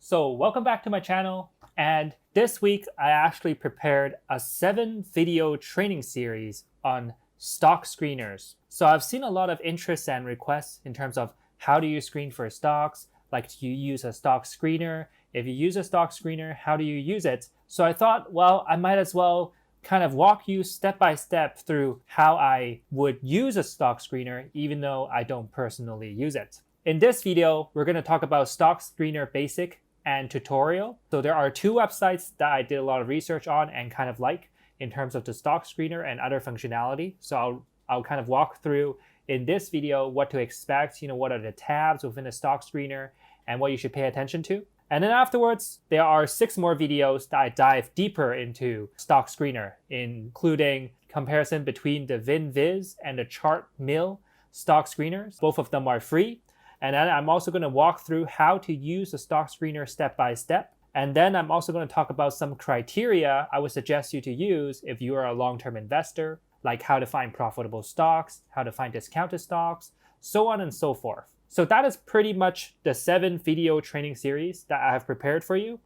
So welcome back to my channel, and this week I actually prepared a 7-video training series on stock screeners. So I've seen a lot of interest and requests in terms of how do you screen for stocks, like do you use a stock screener? If you use a stock screener, how do you use it? So I thought, well, I might as well kind of walk you step by step through how I would use a stock screener even though I don't personally use it. In this video, we're going to talk about Stock Screener Basic and Tutorial. So there are two websites that I did a lot of research on and kind of like in terms of the stock screener and other functionality. So I'll kind of walk through in this video what to expect, what are the tabs within a stock screener and what you should pay attention to. And then afterwards, there are 6 more videos that I dive deeper into stock screener, including comparison between the Finviz and the Chartmill stock screeners. Both of them are free. And then I'm also going to walk through how to use the stock screener step by step. And then I'm also going to talk about some criteria I would suggest you to use if you are a long-term investor, like how to find profitable stocks, how to find discounted stocks, so on and so forth. So that is pretty much the 7-video training series that I have prepared for you.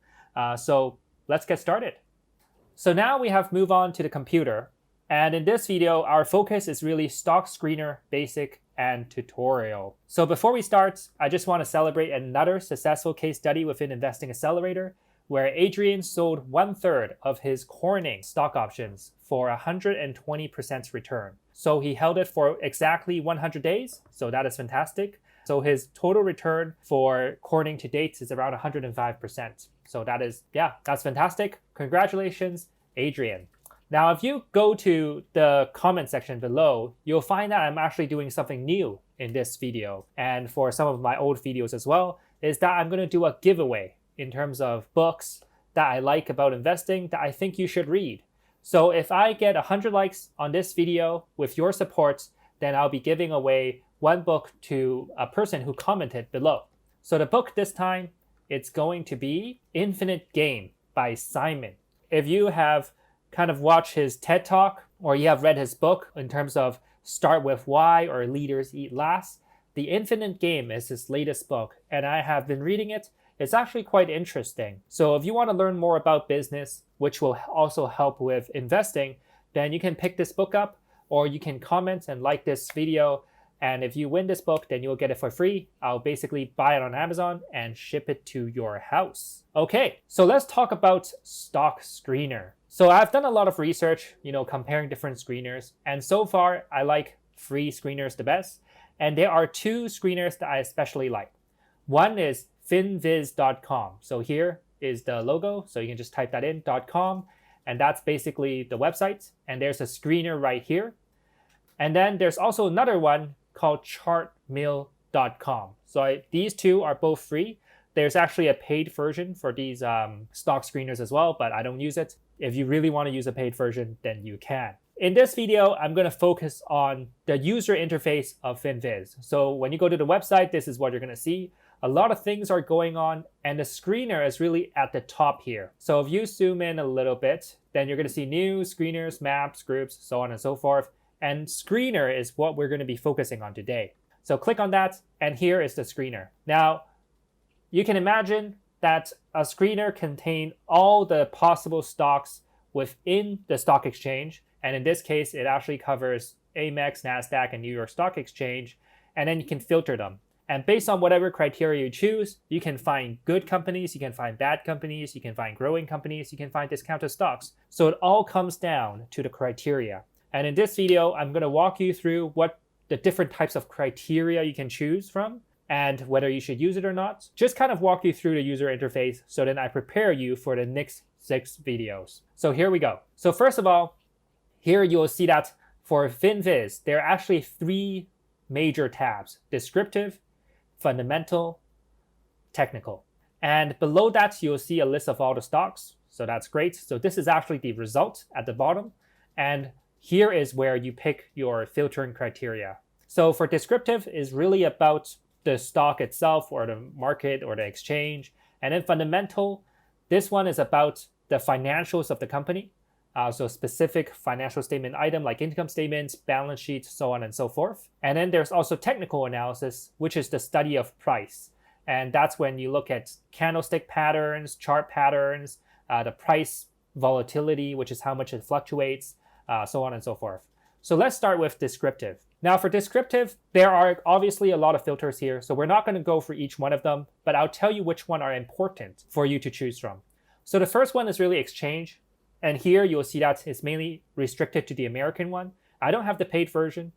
So let's get started. So now we have moved on to the computer. And in this video, our focus is really Stock Screener Basic and Tutorial. So before we start, I just want to celebrate another successful case study within Investing Accelerator, where Adrian sold 1/3 of his Corning stock options for 120% return. So he held it for exactly 100 days. So that is fantastic. So his total return for Corning to date is around 105%. So that's fantastic. Congratulations, Adrian. Now, if you go to the comment section below, you'll find that I'm actually doing something new in this video. And for some of my old videos as well, is that I'm going to do a giveaway in terms of books that I like about investing that I think you should read. So if I get 100 likes on this video with your support, then I'll be giving away one book to a person who commented below. So the book this time, it's going to be Infinite Game by Simon. If you have kind of watched his TED Talk or you have read his book in terms of Start With Why or Leaders Eat Last, The Infinite Game is his latest book, and I have been reading it. It's actually quite interesting. So if you want to learn more about business, which will also help with investing, then you can pick this book up, or you can comment and like this video. And if you win this book, then you'll get it for free. I'll basically buy it on Amazon and ship it to your house. Okay, so let's talk about Stock Screener. So I've done a lot of research, comparing different screeners. And so far, I like free screeners the best. And there are 2 screeners that I especially like. One is finviz.com. So here is the logo. So you can just type that in, .com. And that's basically the website. And there's a screener right here. And then there's also another one called chartmill.com. So these 2 are both free. There's actually a paid version for these stock screeners as well, but I don't use it. If you really want to use a paid version, then you can. In this video, I'm going to focus on the user interface of FinViz. So when you go to the website, this is what you're going to see. A lot of things are going on, and the screener is really at the top here. So if you zoom in a little bit, then you're going to see news, screeners, maps, groups, so on and so forth. And screener is what we're going to be focusing on today. So click on that, and here is the screener. Now, you can imagine that a screener contains all the possible stocks within the stock exchange. And in this case, it actually covers Amex, NASDAQ, and New York Stock Exchange. And then you can filter them. And based on whatever criteria you choose, you can find good companies, you can find bad companies, you can find growing companies, you can find discounted stocks. So it all comes down to the criteria. And in this video, I'm going to walk you through what the different types of criteria you can choose from and whether you should use it or not. Just kind of walk you through the user interface so then I prepare you for the next 6 videos. So here we go. So first of all, here you'll see that for FinViz, there are actually 3 major tabs: descriptive, fundamental, technical. And below that, you'll see a list of all the stocks. So that's great. So this is actually the result at the bottom. And here is where you pick your filtering criteria. So for descriptive is really about the stock itself or the market or the exchange. And then fundamental, this one is about the financials of the company. So specific financial statement item like income statements, balance sheets, so on and so forth. And then there's also technical analysis, which is the study of price. And that's when you look at candlestick patterns, chart patterns, the price volatility, which is how much it fluctuates, so on and so forth. So let's start with descriptive. Now for descriptive, there are obviously a lot of filters here, so we're not going to go for each one of them, but I'll tell you which one are important for you to choose from. So the first one is really exchange, and here you'll see that it's mainly restricted to the American one. I don't have the paid version.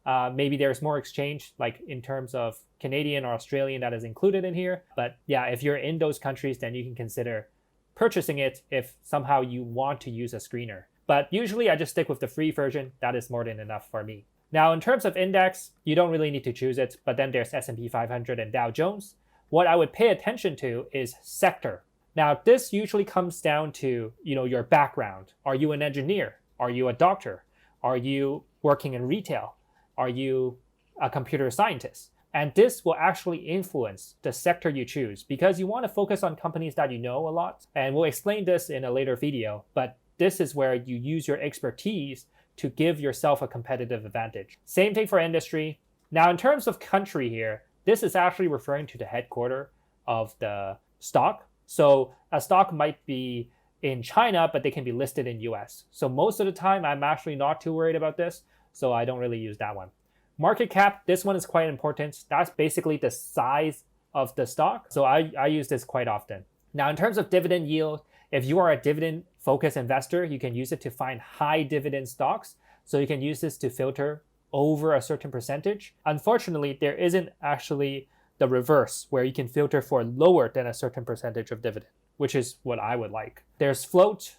Maybe there's more exchange, like in terms of Canadian or Australian, that is included in here. But yeah, if you're in those countries, then you can consider purchasing it if somehow you want to use a screener. But usually I just stick with the free version. That is more than enough for me. Now, in terms of index, you don't really need to choose it, but then there's S&P 500 and Dow Jones. What I would pay attention to is sector. Now, this usually comes down to, your background. Are you an engineer? Are you a doctor? Are you working in retail? Are you a computer scientist? And this will actually influence the sector you choose because you want to focus on companies that you know a lot. And we'll explain this in a later video, but this is where you use your expertise to give yourself a competitive advantage. Same thing for industry. Now, in terms of country here, this is actually referring to the headquarter of the stock. So a stock might be in China, but they can be listed in US. So most of the time, I'm actually not too worried about this. So I don't really use that one. Market cap, this one is quite important. That's basically the size of the stock. So I use this quite often. Now, in terms of dividend yield, if you are a dividend-focused investor, you can use it to find high dividend stocks. So you can use this to filter over a certain percentage. Unfortunately, there isn't actually the reverse where you can filter for lower than a certain percentage of dividend, which is what I would like. There's float,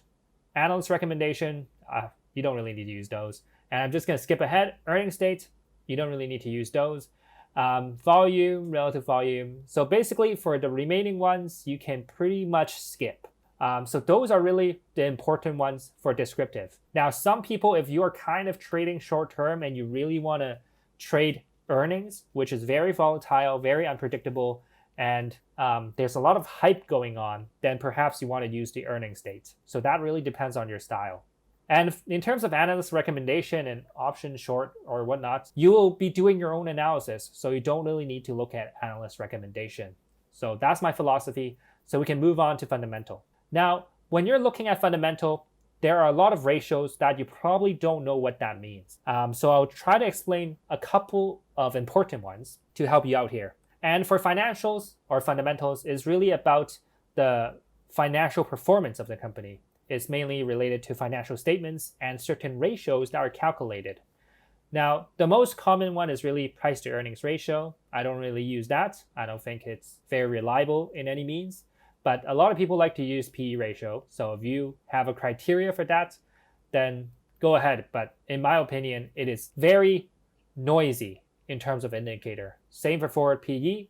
analyst recommendation. You don't really need to use those. And I'm just going to skip ahead. Earnings date, you don't really need to use those. Volume, relative volume. So basically for the remaining ones, you can pretty much skip. So those are really the important ones for descriptive. Now, some people, if you're kind of trading short term and you really want to trade earnings, which is very volatile, very unpredictable, and there's a lot of hype going on, then perhaps you want to use the earnings date. So that really depends on your style. And in terms of analyst recommendation and option short or whatnot, you will be doing your own analysis. So you don't really need to look at analyst recommendation. So that's my philosophy. So we can move on to fundamental. Now, when you're looking at fundamental, there are a lot of ratios that you probably don't know what that means. So I'll try to explain a couple of important ones to help you out here. And for financials or fundamentals is really about the financial performance of the company. It's mainly related to financial statements and certain ratios that are calculated. Now, the most common one is really price to earnings ratio. I don't really use that. I don't think it's very reliable in any means. But a lot of people like to use PE ratio. So if you have a criteria for that, then go ahead. But in my opinion, it is very noisy in terms of indicator. Same for forward PE.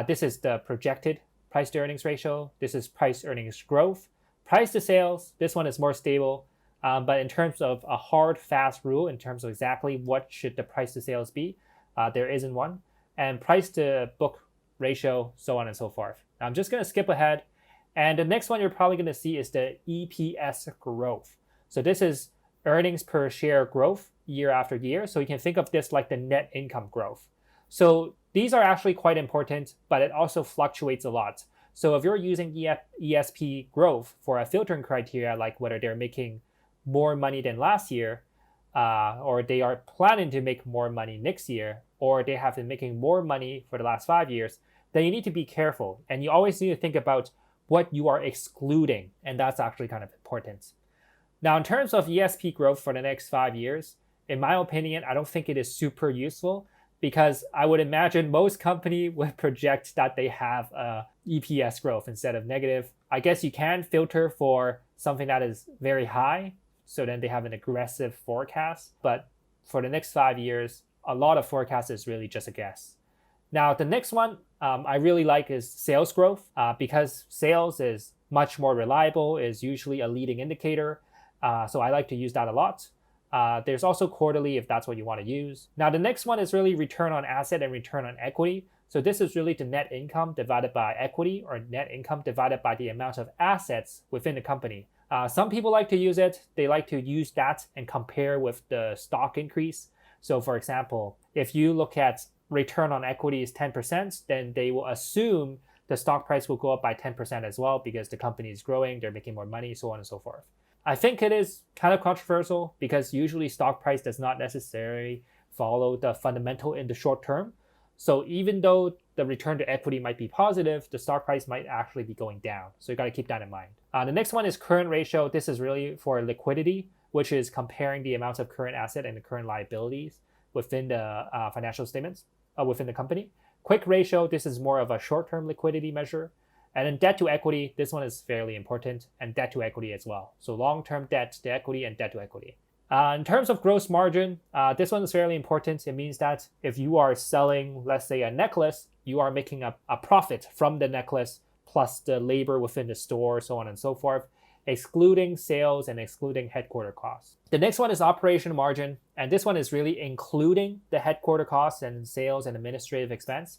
This is the projected price to earnings ratio. This is price earnings growth. Price to sales, this one is more stable. But in terms of a hard, fast rule, in terms of exactly what should the price to sales be, there isn't one. And price to book ratio, so on and so forth. I'm just going to skip ahead. And the next one you're probably going to see is the EPS growth. So this is earnings per share growth year after year. So you can think of this like the net income growth. So these are actually quite important, but it also fluctuates a lot. So if you're using ESP growth for a filtering criteria, like whether they're making more money than last year, or they are planning to make more money next year, or they have been making more money for the last 5 years, then you need to be careful. And you always need to think about what you are excluding. And that's actually kind of important. Now, in terms of ESP growth for the next 5 years, in my opinion, I don't think it is super useful because I would imagine most company would project that they have a EPS growth instead of negative. I guess you can filter for something that is very high, so then they have an aggressive forecast. But for the next 5 years, a lot of forecasts is really just a guess. Now, the next one I really like is sales growth because sales is much more reliable, is usually a leading indicator. So I like to use that a lot. There's also quarterly if that's what you want to use. Now, the next one is really return on asset and return on equity. So this is really the net income divided by equity or net income divided by the amount of assets within the company. Some people like to use it. They like to use that and compare with the stock increase. So for example, if you look at return on equity is 10%, then they will assume the stock price will go up by 10% as well because the company is growing, they're making more money, so on and so forth. I think it is kind of controversial because usually stock price does not necessarily follow the fundamental in the short term. So even though the return to equity might be positive, the stock price might actually be going down. So you got to keep that in mind. The next one is current ratio. This is really for liquidity, which is comparing the amounts of current asset and the current liabilities within the financial statements within the company. Quick ratio, this is more of a short-term liquidity measure. And then debt to equity, this one is fairly important, and debt to equity as well. So long-term debt to equity and debt to equity. In terms of gross margin, this one is fairly important. It means that if you are selling, let's say, a necklace, you are making a profit from the necklace plus the labor within the store, so on and so forth, excluding sales and excluding headquarter costs. The next one is operation margin, and this one is really including the headquarter costs and sales and administrative expense.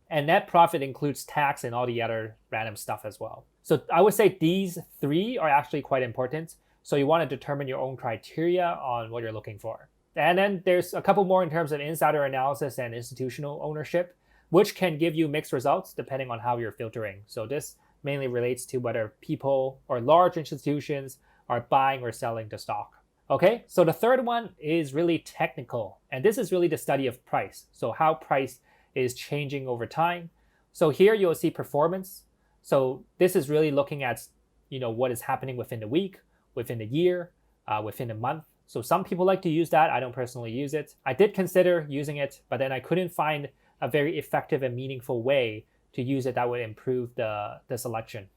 And net profit includes tax and all the other random stuff as well. So I would say these three are actually quite important. So you want to determine your own criteria on what you're looking for. And then there's a couple more in terms of insider analysis and institutional ownership, which can give you mixed results depending on how you're filtering. So this mainly relates to whether people or large institutions are buying or selling the stock. Okay, so the third one is really technical. And this is really the study of price. So how price is changing over time. So here you'll see performance. So this is really looking at, what is happening within the week, within the year, within a month. So some people like to use that. I don't personally use it. I did consider using it, but then I couldn't find a very effective and meaningful way to use it that would improve the selection.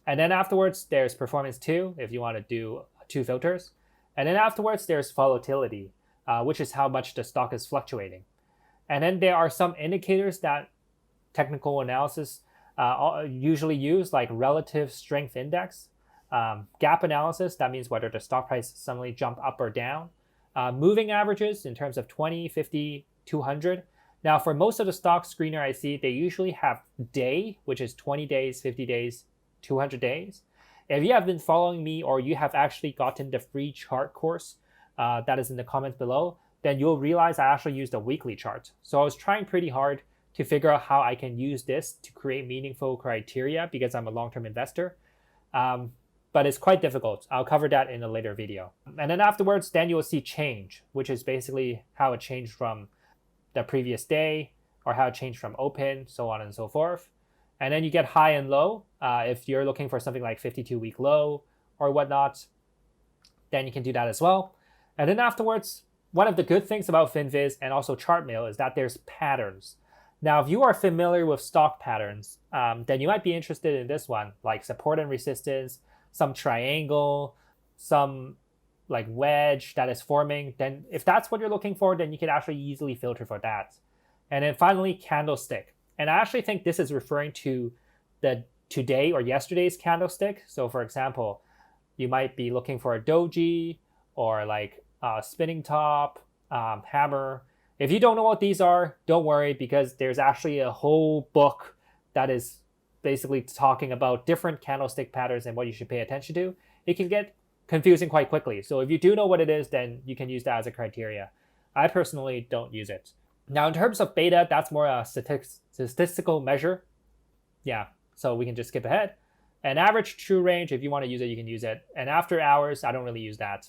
And then afterwards, there's performance 2, if you want to do 2 filters. And then afterwards, there's volatility, which is how much the stock is fluctuating. And then there are some indicators that technical analysis usually use, like relative strength index, gap analysis, that means whether the stock price suddenly jump up or down, moving averages in terms of 20, 50, 200. Now, for most of the stock screener I see, they usually have day, which is 20 days, 50 days, 200 days. If you have been following me or you have actually gotten the free chart course that is in the comments below, then you'll realize I actually used a weekly chart. So I was trying pretty hard to figure out how I can use this to create meaningful criteria because I'm a long-term investor. But it's quite difficult. I'll cover that in a later video. And then afterwards, then you'll see change, which is basically how it changed from the previous day or how it changed from open, so on and so forth. And then you get high and low. If you're looking for something like 52-week low or whatnot, then you can do that as well. And then afterwards, one of the good things about FinViz and also Chartmill is that there's patterns. Now, if you are familiar with stock patterns, then you might be interested in this one, like support and resistance, some triangle, some like wedge that is forming. Then if that's what you're looking for, then you can actually easily filter for that. And then finally, candlestick. And I actually think this is referring to the today or yesterday's candlestick. So for example, you might be looking for a doji or like a spinning top, hammer. If you don't know what these are, don't worry, because there's actually a whole book that is basically talking about different candlestick patterns and what you should pay attention to. It can get confusing quite quickly. So if you do know what it is, then you can use that as a criteria. I personally don't use it. Now, in terms of beta, that's more a statistical measure. Yeah, so we can just skip ahead. And average true range, if you want to use it, you can use it. And after hours, I don't really use that.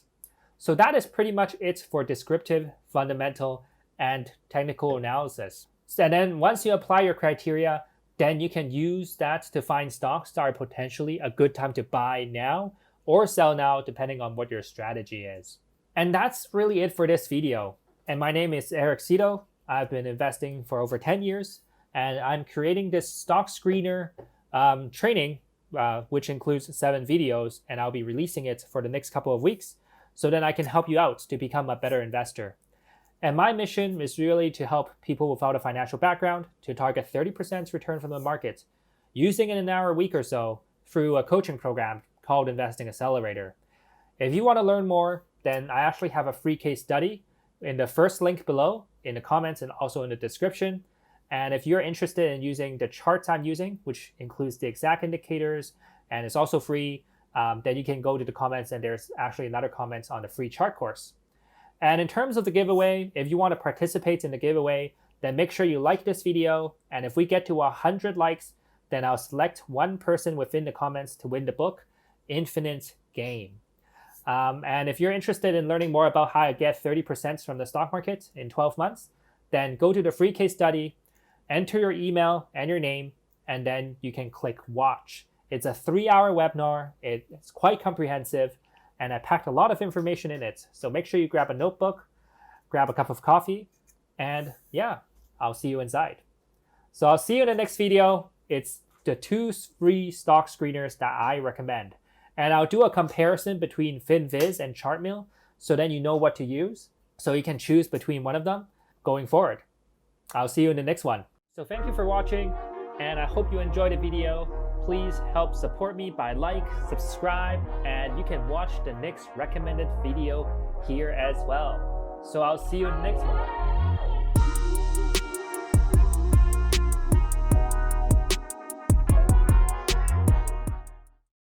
So that is pretty much it for descriptive, fundamental, and technical analysis. And then once you apply your criteria, then you can use that to find stocks that are potentially a good time to buy now or sell now, depending on what your strategy is. And that's really it for this video. And my name is Seto. I've been investing for over 10 years, and I'm creating this stock screener training, which includes 7 videos, and I'll be releasing it for the next couple of weeks, so then I can help you out to become a better investor. And my mission is really to help people without a financial background to target 30% return from the market, using it in an hour a week or so through a coaching program called Investing Accelerator. If you want to learn more, then I actually have a free case study in the first link below, in the comments and also in the description. And if you're interested in using the charts I'm using, which includes the exact indicators and it's also free, then you can go to the comments and there's actually another comment on the free chart course. And in terms of the giveaway, if you want to participate in the giveaway, then make sure you like this video. And if we get to 100 likes, then I'll select one person within the comments to win the book, Infinite Game. And if you're interested in learning more about how to get 30% from the stock market in 12 months, then go to the free case study, enter your email and your name, and then you can click watch. It's a 3-hour webinar. It's quite comprehensive, and I packed a lot of information in it. So make sure you grab a notebook, grab a cup of coffee, and yeah, I'll see you inside. So I'll see you in the next video. It's the 2 free stock screeners that I recommend. And I'll do a comparison between Finviz and Chartmill, so then you know what to use, so you can choose between one of them going forward. I'll see you in the next one. So thank you for watching, and I hope you enjoyed the video. Please help support me by subscribe, and you can watch the next recommended video here as well. So I'll see you in the next one.